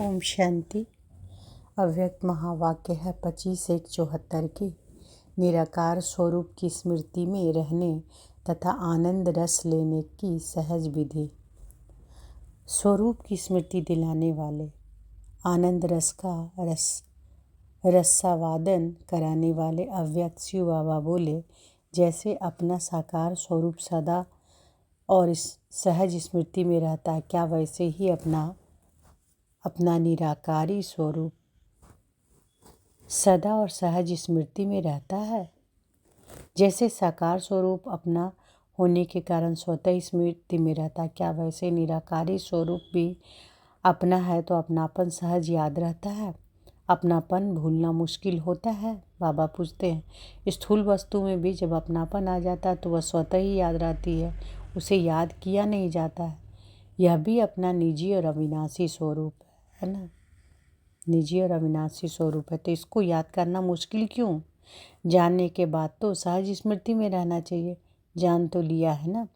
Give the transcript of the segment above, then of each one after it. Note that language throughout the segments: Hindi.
ओम शांति। अव्यक्त महावाक्य है 25-1-74 की। निराकार स्वरूप की स्मृति में रहने तथा आनंद रस लेने की सहज विधि। स्वरूप की स्मृति दिलाने वाले, आनंद रस का रसावादन कराने वाले अव्यक्त शिव बाबा बोले, जैसे अपना साकार स्वरूप सदा और इस सहज स्मृति में रहता है, क्या वैसे ही अपना निराकारी स्वरूप सदा और सहज स्मृति में रहता है। जैसे साकार स्वरूप अपना होने के कारण स्वतः स्मृति में रहता है, क्या वैसे निराकारी स्वरूप भी अपना है तो अपनापन सहज याद रहता है। अपनापन भूलना मुश्किल होता है। बाबा पूछते हैं, स्थूल वस्तु में भी जब अपनापन आ जाता है तो वह स्वतः ही याद रहती है, उसे याद किया नहीं जाता है। यह भी अपना निजी और अविनाशी स्वरूप है ना, निजी और अविनाशी स्वरूप है, तो इसको याद करना मुश्किल क्यों? जानने के बाद तो सहज स्मृति में रहना चाहिए। जान तो लिया है ना,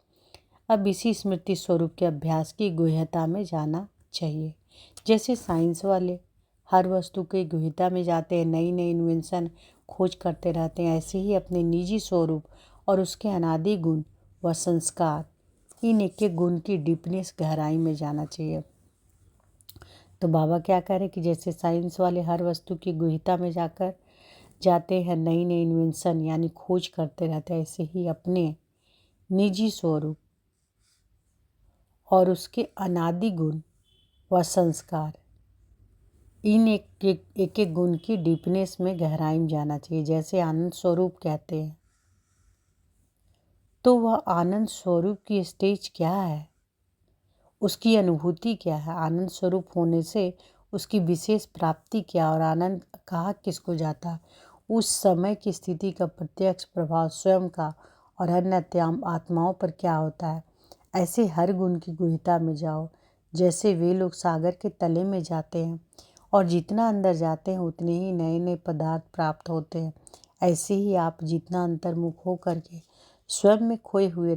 अब इसी स्मृति स्वरूप के अभ्यास की गुह्यता में जाना चाहिए। जैसे साइंस वाले हर वस्तु के गुह्यता में जाते हैं, नई नई इन्वेंशन खोज करते रहते हैं, ऐसे ही अपने निजी स्वरूप और उसके अनादि गुण व संस्कार, इन एक एक गुण की डीपनेस गहराई में जाना चाहिए। तो बाबा क्या कह रहे कि जैसे साइंस वाले हर वस्तु की गुह्यता में जाते हैं, नई नई इन्वेंशन यानी खोज करते रहते हैं, ऐसे ही अपने निजी स्वरूप और उसके अनादि गुण व संस्कार, इन एक एक गुण की डीपनेस में गहराई में जाना चाहिए। जैसे आनंद स्वरूप कहते हैं, तो वह आनंद स्वरूप की स्टेज क्या है, उसकी अनुभूति क्या है, आनंद स्वरूप होने से उसकी विशेष प्राप्ति क्या, और आनंद कहाँ किसको जाता, उस समय की स्थिति का प्रत्यक्ष प्रभाव स्वयं का और अन्य आत्माओं पर क्या होता है। ऐसे हर गुण की गुह्यता में जाओ। जैसे वे लोग सागर के तले में जाते हैं और जितना अंदर जाते हैं उतने ही नए नए पदार्थ प्राप्त होते हैं, ऐसे ही आप जितना अंतर्मुख हो करके स्वयं में खोए हुए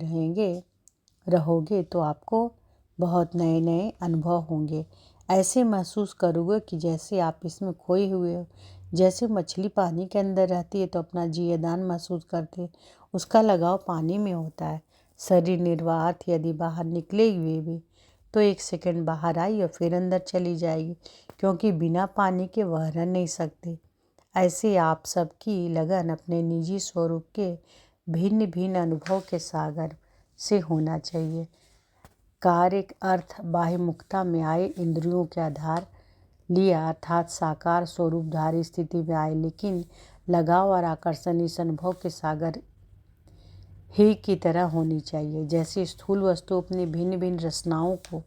रहोगे तो आपको बहुत नए नए अनुभव होंगे। ऐसे महसूस करोगे कि जैसे आप इसमें खोए हुए हो। जैसे मछली पानी के अंदर रहती है तो अपना जीवदान महसूस करते है, उसका लगाव पानी में होता है। शरीर निर्वात यदि बाहर निकले हुए भी तो एक सेकंड बाहर आई और फिर अंदर चली जाएगी, क्योंकि बिना पानी के वह रह नहीं सकते। ऐसे आप सबकी लगन अपने निजी स्वरूप के भिन्न भिन्न अनुभव के सागर से होना चाहिए। कार्य अर्थ बाह्य मुक्ता में आए, इंद्रियों के आधार लिया अर्थात साकार स्वरूपधारी स्थिति में आए, लेकिन लगाव और आकर्षण इस अनुभव के सागर ही की तरह होनी चाहिए। जैसे स्थूल वस्तु अपनी भिन्न भिन्न रचनाओं को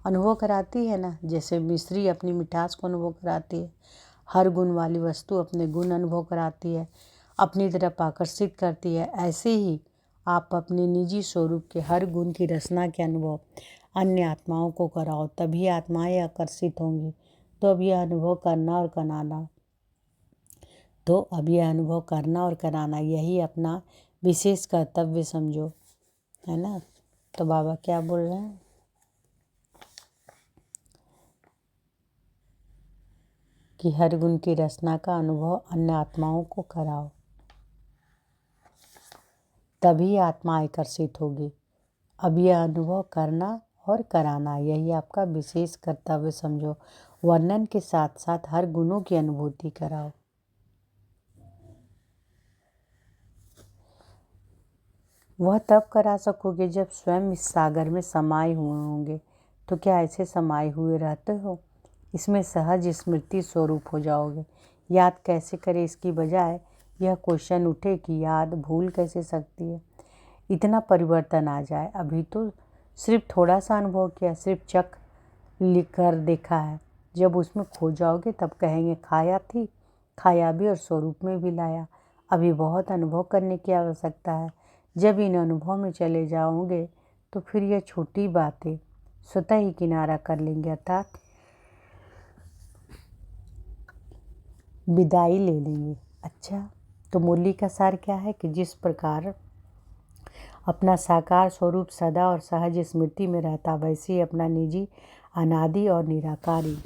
अनुभव कराती है ना, जैसे मिश्री अपनी मिठास को अनुभव कराती है, हर गुण वाली वस्तु अपने गुण अनुभव कराती है, अपनी तरफ आकर्षित करती है, ऐसे ही आप अपने निजी स्वरूप के हर गुण की रचना के अनुभव अन्य आत्माओं को कराओ, तभी आत्माएं आकर्षित होंगी। तो अब यह अनुभव करना और कराना यही अपना विशेष कर्तव्य समझो, है ना। तो बाबा क्या बोल रहे हैं कि हर गुण की रचना का अनुभव अन्य आत्माओं को कराओ, तभी आत्मा आकर्षित होगी। अब यह अनुभव करना और कराना यही आपका विशेष कर्तव्य समझो। वर्णन के साथ साथ हर गुणों की अनुभूति कराओ। वह तब करा सकोगे जब स्वयं इस सागर में समाये हुए होंगे। तो क्या ऐसे समाये हुए रहते हो? इसमें सहज स्मृति स्वरूप हो जाओगे। याद कैसे करें, इसकी बजाय यह क्वेश्चन उठे कि याद भूल कैसे सकती है, इतना परिवर्तन आ जाए। अभी तो सिर्फ थोड़ा सा अनुभव किया, सिर्फ चख लिख कर देखा है। जब उसमें खो जाओगे तब कहेंगे खाया भी और स्वरूप में भी लाया। अभी बहुत अनुभव करने की आवश्यकता है। जब इन अनुभव में चले जाओगे तो फिर यह छोटी बातें स्वतः ही किनारा कर लेंगे, अर्थात विदाई ले लेंगे। अच्छा, तो मूल्य का सार क्या है कि जिस प्रकार अपना साकार स्वरूप सदा और सहज स्मृति में रहता, वैसे ही अपना निजी अनादि और निराकारी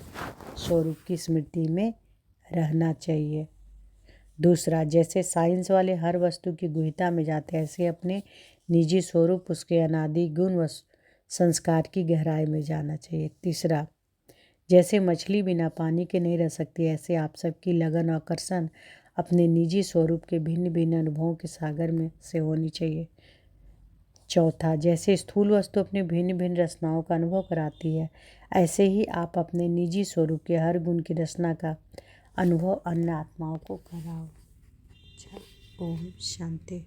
स्वरूप की स्मृति में रहना चाहिए। दूसरा, जैसे साइंस वाले हर वस्तु की गुहिता में जाते हैं, ऐसे अपने निजी स्वरूप, उसके अनादि गुण व संस्कार की गहराई में जाना चाहिए। तीसरा, जैसे मछली बिना पानी के नहीं रह सकती, ऐसे आप सबकी लगन और आकर्षण अपने निजी स्वरूप के भिन्न भिन्न अनुभवों के सागर में से होनी चाहिए। चौथा, जैसे स्थूल वस्तु अपने भिन्न भिन्न रचनाओं का अनुभव कराती है, ऐसे ही आप अपने निजी स्वरूप के हर गुण की रचना का अनुभव अन्य आत्माओं को कराओ। अच्छा, ओम शांति।